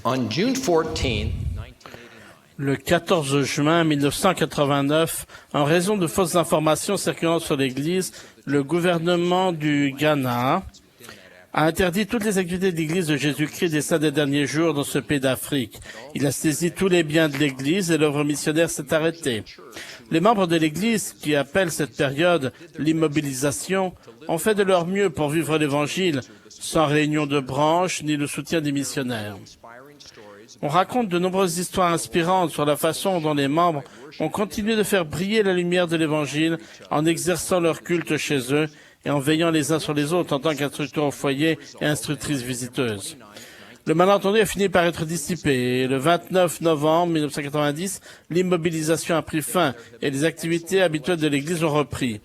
On June 14th, Le 14 juin 1989, en raison de fausses informations circulant sur l'Église, le gouvernement du Ghana a interdit toutes les activités de l'Église de Jésus-Christ des saints des derniers jours dans ce pays d'Afrique. Il a saisi tous les biens de l'Église et l'œuvre missionnaire s'est arrêtée. Les membres de l'Église, qui appellent cette période l'immobilisation, ont fait de leur mieux pour vivre l'Évangile, sans réunion de branches ni le soutien des missionnaires. On raconte de nombreuses histoires inspirantes sur la façon dont les membres ont continué de faire briller la lumière de l'Évangile en exerçant leur culte chez eux et en veillant les uns sur les autres en tant qu'instructeurs au foyer et instructrices visiteuses. Le malentendu a fini par être dissipé et le 29 novembre 1990, l'immobilisation a pris fin et les activités habituelles de l'Église ont repris.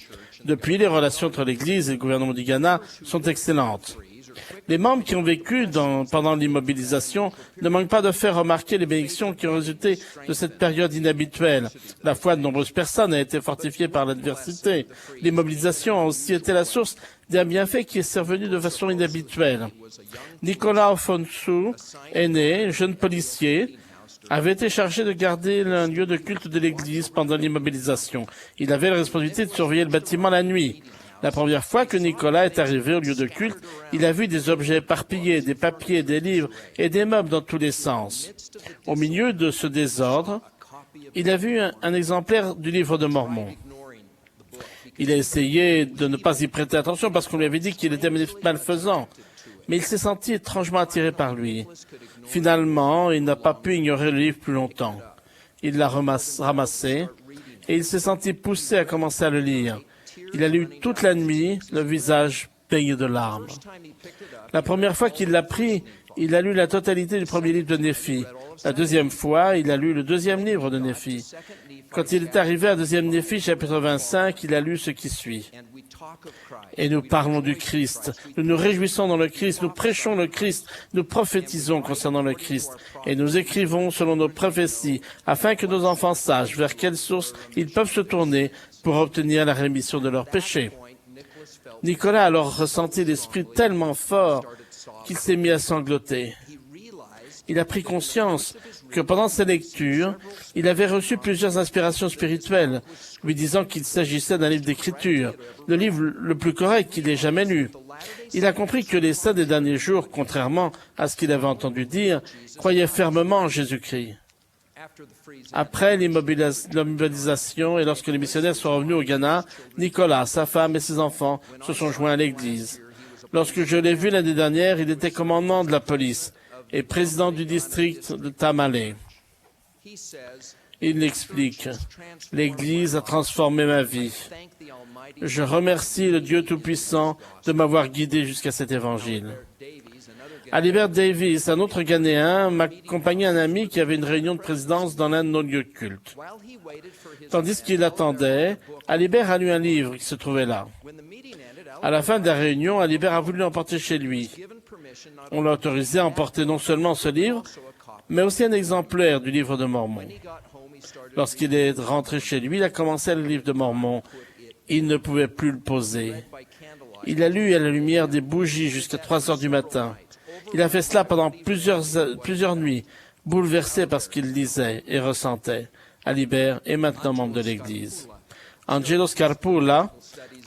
Depuis, les relations entre l'Église et le gouvernement du Ghana sont excellentes. Les membres qui ont vécu pendant l'immobilisation ne manquent pas de faire remarquer les bénédictions qui ont résulté de cette période inhabituelle. La foi de nombreuses personnes a été fortifiée par l'adversité. L'immobilisation a aussi été la source d'un bienfait qui est survenu de façon inhabituelle. Nicolas Ofonsu, aîné, jeune policier, avait été chargé de garder un lieu de culte de l'Église pendant l'immobilisation. Il avait la responsabilité de surveiller le bâtiment la nuit. La première fois que Nicolas est arrivé au lieu de culte, il a vu des objets éparpillés, des papiers, des livres et des meubles dans tous les sens. Au milieu de ce désordre, il a vu un exemplaire du livre de Mormon. Il a essayé de ne pas y prêter attention parce qu'on lui avait dit qu'il était malfaisant, mais il s'est senti étrangement attiré par lui. Finalement, il n'a pas pu ignorer le livre plus longtemps. Il l'a ramassé et il s'est senti poussé à commencer à le lire. Il a lu toute la nuit, le visage baigné de larmes. La première fois qu'il l'a pris, il a lu la totalité du premier livre de Néphi. La deuxième fois, il a lu le deuxième livre de Néphi. Quand il est arrivé à deuxième Néphi, chapitre 25, il a lu ce qui suit. Et nous parlons du Christ. Nous nous réjouissons dans le Christ. Nous prêchons le Christ. Nous prophétisons concernant le Christ. Et nous écrivons selon nos prophéties, afin que nos enfants sachent vers quelle source ils peuvent se tourner pour obtenir la rémission de leurs péchés. Nicolas a alors ressenti l'esprit tellement fort qu'il s'est mis à sangloter. Il a pris conscience que pendant ses lectures, il avait reçu plusieurs inspirations spirituelles, lui disant qu'il s'agissait d'un livre d'écriture, le livre le plus correct qu'il ait jamais lu. Il a compris que les saints des derniers jours, contrairement à ce qu'il avait entendu dire, croyaient fermement en Jésus-Christ. Après l'immobilisation et lorsque les missionnaires sont revenus au Ghana, Nicolas, sa femme et ses enfants se sont joints à l'Église. Lorsque je l'ai vu l'année dernière, il était commandant de la police et président du district de Tamale. Il l'explique. L'Église a transformé ma vie. Je remercie le Dieu Tout-Puissant de m'avoir guidé jusqu'à cet évangile. Alibert Davis, un autre Ghanéen, m'accompagnait un ami qui avait une réunion de présidence dans l'un de nos lieux de culte. Tandis qu'il attendait, Alibert a lu un livre qui se trouvait là. À la fin de la réunion, Alibert a voulu l'emporter chez lui. On l'a autorisé à emporter non seulement ce livre, mais aussi un exemplaire du livre de Mormon. Lorsqu'il est rentré chez lui, il a commencé le livre de Mormon. Il ne pouvait plus le poser. Il a lu à la lumière des bougies jusqu'à 3 heures du matin. Il a fait cela pendant plusieurs nuits, bouleversé par ce qu'il lisait et ressentait. Alibert est maintenant membre de l'Église. Angelo Scarpula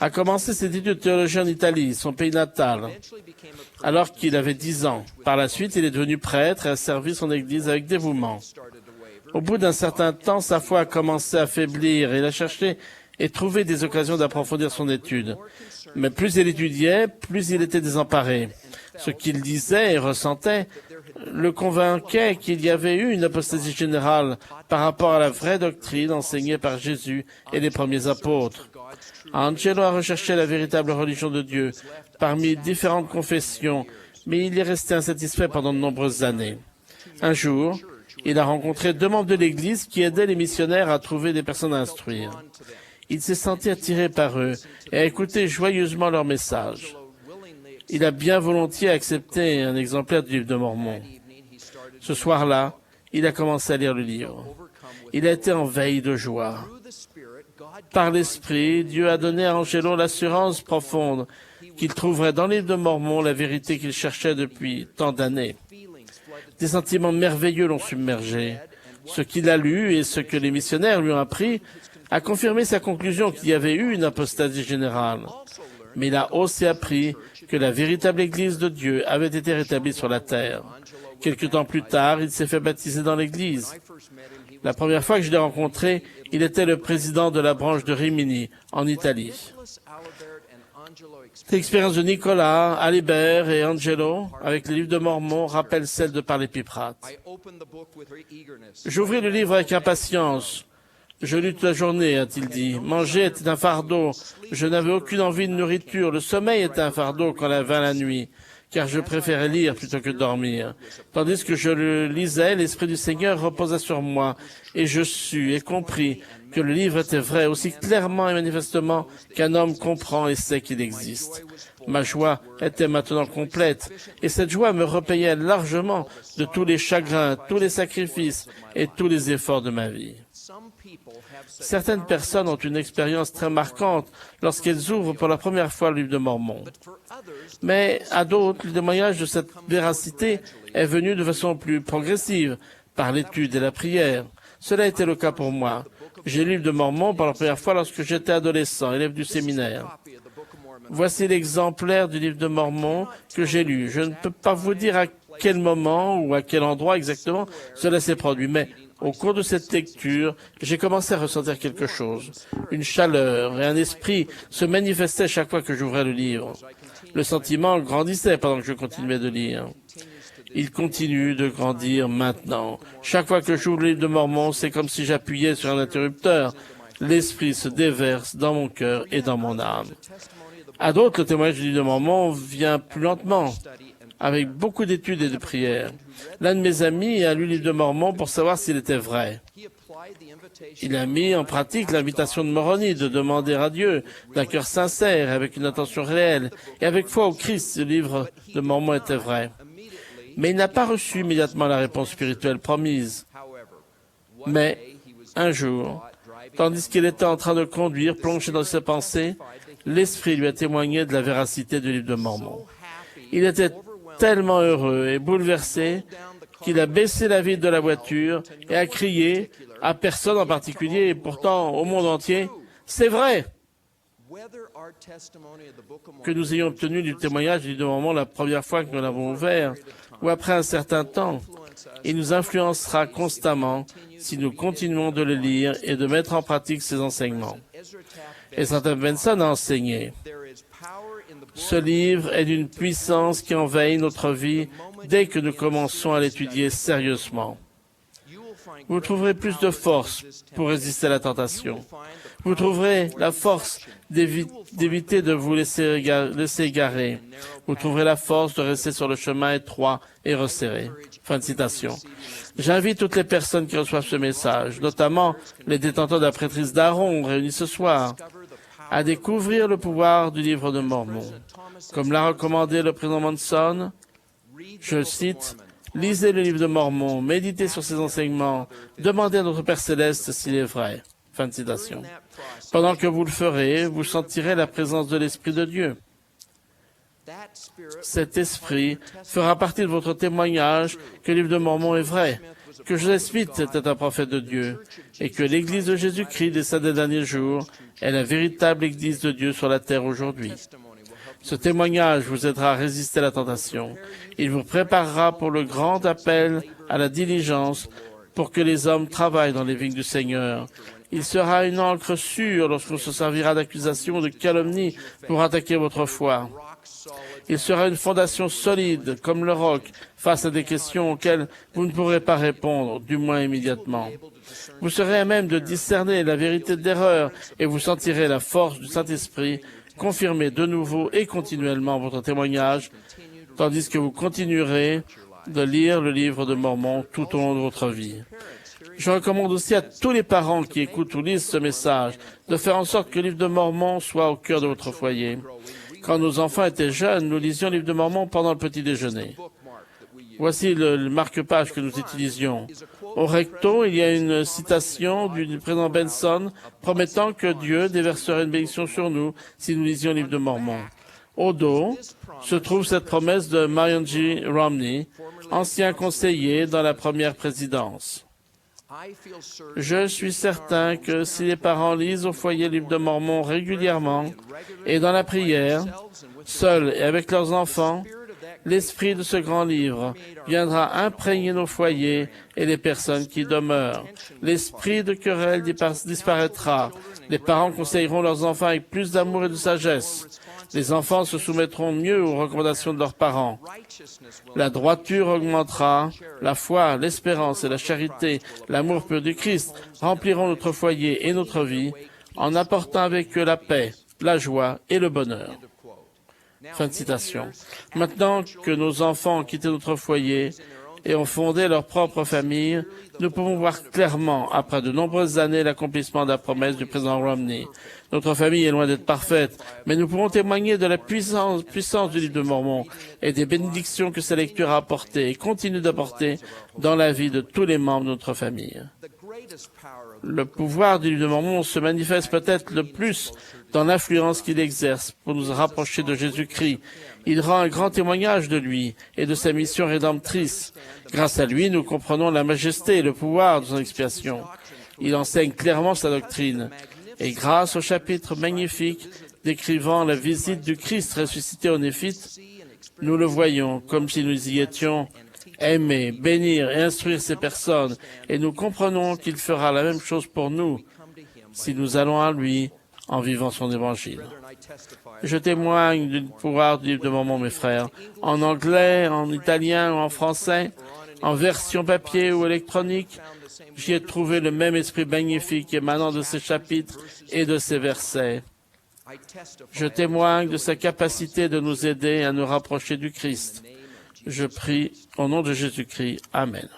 a commencé ses études de théologie en Italie, son pays natal, alors qu'il avait 10 ans. Par la suite, il est devenu prêtre et a servi son Église avec dévouement. Au bout d'un certain temps, sa foi a commencé à faiblir et il a cherché et trouvé des occasions d'approfondir son étude. Mais plus il étudiait, plus il était désemparé. Ce qu'il disait et ressentait le convainquait qu'il y avait eu une apostasie générale par rapport à la vraie doctrine enseignée par Jésus et les premiers apôtres. Angelo a recherché la véritable religion de Dieu parmi différentes confessions, mais il est resté insatisfait pendant de nombreuses années. Un jour, il a rencontré 2 membres de l'Église qui aidaient les missionnaires à trouver des personnes à instruire. Il s'est senti attiré par eux et a écouté joyeusement leur message. Il a bien volontiers accepté un exemplaire du livre de Mormon. Ce soir-là, il a commencé à lire le livre. Il a été en veille de joie. Par l'Esprit, Dieu a donné à Angelo l'assurance profonde qu'il trouverait dans le livre de Mormon la vérité qu'il cherchait depuis tant d'années. Des sentiments merveilleux l'ont submergé. Ce qu'il a lu et ce que les missionnaires lui ont appris a confirmé sa conclusion qu'il y avait eu une apostasie générale. Mais il a aussi appris que la véritable Église de Dieu avait été rétablie sur la terre. Quelque temps plus tard, il s'est fait baptiser dans l'Église. La première fois que je l'ai rencontré, il était le président de la branche de Rimini, en Italie. L'expérience de Nicolas, Alibert et Angelo avec les livres de Mormon rappelle celle de par l'Épiprate. J'ouvris le livre avec impatience. Je lus toute la journée, a-t-il dit. Manger était un fardeau. Je n'avais aucune envie de nourriture. Le sommeil était un fardeau quand vint la nuit, car je préférais lire plutôt que dormir. Tandis que je le lisais, l'Esprit du Seigneur reposa sur moi, et je sus et compris que le livre était vrai aussi clairement et manifestement qu'un homme comprend et sait qu'il existe. Ma joie était maintenant complète, et cette joie me repayait largement de tous les chagrins, tous les sacrifices et tous les efforts de ma vie. Certaines personnes ont une expérience très marquante lorsqu'elles ouvrent pour la première fois le livre de Mormon. Mais à d'autres, le témoignage de cette véracité est venu de façon plus progressive, par l'étude et la prière. Cela a été le cas pour moi. J'ai lu le livre de Mormon pour la première fois lorsque j'étais adolescent, élève du séminaire. Voici l'exemplaire du livre de Mormon que j'ai lu. Je ne peux pas vous dire à quel moment ou à quel endroit exactement cela s'est produit, mais au cours de cette lecture, j'ai commencé à ressentir quelque chose. Une chaleur et un esprit se manifestaient chaque fois que j'ouvrais le livre. Le sentiment grandissait pendant que je continuais de lire. Il continue de grandir maintenant. Chaque fois que j'ouvre le livre de Mormon, c'est comme si j'appuyais sur un interrupteur. L'esprit se déverse dans mon cœur et dans mon âme. À d'autres, le témoignage du livre de Mormon vient plus lentement, avec beaucoup d'études et de prières. L'un de mes amis a lu le livre de Mormon pour savoir s'il était vrai. Il a mis en pratique l'invitation de Moroni de demander à Dieu, d'un cœur sincère, avec une attention réelle, et avec foi au Christ, si le livre de Mormon était vrai. Mais il n'a pas reçu immédiatement la réponse spirituelle promise. Mais, un jour, tandis qu'il était en train de conduire, plongé dans ses pensées, l'Esprit lui a témoigné de la véracité du livre de Mormon. Il était tellement heureux et bouleversé qu'il a baissé la vitre de la voiture et a crié, à personne en particulier, et pourtant au monde entier, « C'est vrai !» Que nous ayons obtenu du témoignage du livre de Mormon la première fois que nous l'avons ouvert, ou après un certain temps, il nous influencera constamment si nous continuons de le lire et de mettre en pratique ses enseignements. Ezra Taft Benson a enseigné. Ce livre est d'une puissance qui envahit notre vie dès que nous commençons à l'étudier sérieusement. Vous trouverez plus de force pour résister à la tentation. Vous trouverez la force d'éviter de vous laisser égarer. Vous trouverez la force de rester sur le chemin étroit et resserré. Fin de citation. J'invite toutes les personnes qui reçoivent ce message, notamment les détenteurs de la prêtrise d'Aaron réunis ce soir, à découvrir le pouvoir du livre de Mormon. Comme l'a recommandé le président Monson, je cite, « Lisez le livre de Mormon, méditez sur ses enseignements, demandez à notre Père Céleste s'il est vrai. » Fin de citation. Pendant que vous le ferez, vous sentirez la présence de l'Esprit de Dieu. Cet esprit fera partie de votre témoignage que le livre de Mormon est vrai, que Joseph Smith était un prophète de Dieu, et que l'Église de Jésus-Christ des saints des derniers jours est la véritable Église de Dieu sur la terre aujourd'hui. Ce témoignage vous aidera à résister à la tentation. Il vous préparera pour le grand appel à la diligence pour que les hommes travaillent dans les vignes du Seigneur. Il sera une ancre sûre lorsqu'on se servira d'accusations, de calomnies pour attaquer votre foi. Il sera une fondation solide, comme le roc, face à des questions auxquelles vous ne pourrez pas répondre, du moins immédiatement. Vous serez à même de discerner la vérité de l'erreur et vous sentirez la force du Saint-Esprit confirmer de nouveau et continuellement votre témoignage, tandis que vous continuerez de lire le livre de Mormon tout au long de votre vie. Je recommande aussi à tous les parents qui écoutent ou lisent ce message de faire en sorte que le livre de Mormon soit au cœur de votre foyer. Quand nos enfants étaient jeunes, nous lisions le livre de Mormon pendant le petit déjeuner. Voici le marque-page que nous utilisions. Au recto, il y a une citation du président Benson promettant que Dieu déverserait une bénédiction sur nous si nous lisions le livre de Mormon. Au dos se trouve cette promesse de Marion G. Romney, ancien conseiller dans la première présidence. Je suis certain que si les parents lisent au foyer Livre de Mormon régulièrement et dans la prière, seuls et avec leurs enfants, l'esprit de ce grand livre viendra imprégner nos foyers et les personnes qui demeurent. L'esprit de querelle disparaîtra. Les parents conseilleront leurs enfants avec plus d'amour et de sagesse. Les enfants se soumettront mieux aux recommandations de leurs parents. La droiture augmentera, la foi, l'espérance et la charité, l'amour pur du Christ rempliront notre foyer et notre vie en apportant avec eux la paix, la joie et le bonheur. Fin de citation. Maintenant que nos enfants ont quitté notre foyer et ont fondé leur propre famille, nous pouvons voir clairement, après de nombreuses années, l'accomplissement de la promesse du président Romney. Notre famille est loin d'être parfaite, mais nous pouvons témoigner de la puissance du Livre de Mormon et des bénédictions que sa lecture a apportées et continue d'apporter dans la vie de tous les membres de notre famille. Le pouvoir du Livre de Mormon se manifeste peut-être le plus dans l'influence qu'il exerce pour nous rapprocher de Jésus-Christ. Il rend un grand témoignage de lui et de sa mission rédemptrice. Grâce à lui, nous comprenons la majesté et le pouvoir de son expiation. Il enseigne clairement sa doctrine. Et grâce au chapitre magnifique décrivant la visite du Christ ressuscité au Néphite, nous le voyons comme si nous y étions, aimer, bénir et instruire ces personnes, et nous comprenons qu'il fera la même chose pour nous si nous allons à lui en vivant son évangile. Je témoigne du pouvoir du Livre de Mormon, mes frères, en anglais, en italien ou en français, en version papier ou électronique. J'y ai trouvé le même esprit magnifique émanant de ces chapitres et de ces versets. Je témoigne de sa capacité de nous aider à nous rapprocher du Christ. Je prie au nom de Jésus-Christ. Amen.